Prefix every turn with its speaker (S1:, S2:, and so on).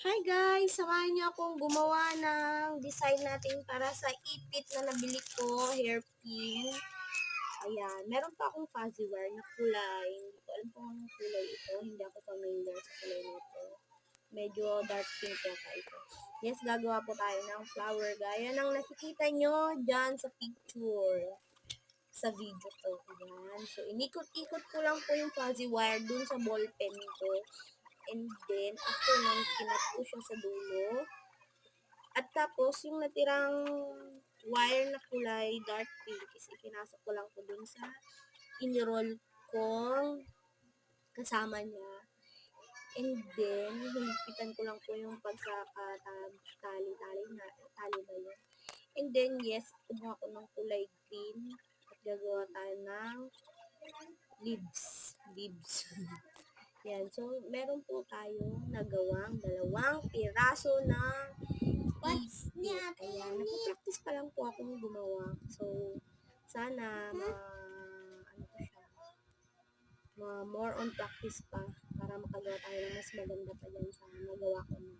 S1: Hi guys! Samahan niyo akong gumawa ng design natin para sa ipit na nabili ko, hairpin. Ayan. Meron pa akong fuzzy wire na kulay. Hindi ko alam kung anong kulay ito. Hindi ako familiar sa kulay nito. Medyo dark pink yata ito. Yes, gagawa po tayo ng flower gaya ng nakikita nyo dyan sa picture. Sa video ko. Ayan. So, inikot-ikot ko lang po yung fuzzy wire dun sa ball pen ko. And then, after nun, kinat ko siya sa dulo. At tapos, yung natirang wire na kulay dark pink is ipinasok ko lang po dun sa in-roll kong kasama niya. And then, hilipitan ko lang po yung pagkakatali-tali na, tali ba yun? And then, yes, kumuha ko ng kulay green at gagawa tayo ng leaves. Yan. So, meron po tayong nagawang dalawang piraso ng ipit. Ayan. Nagpa-practice pa lang po akong gumawa. So, sana ano pa siya, more on practice pa para makagawa tayo ng mas maganda pa dyan sa nagawa ko na.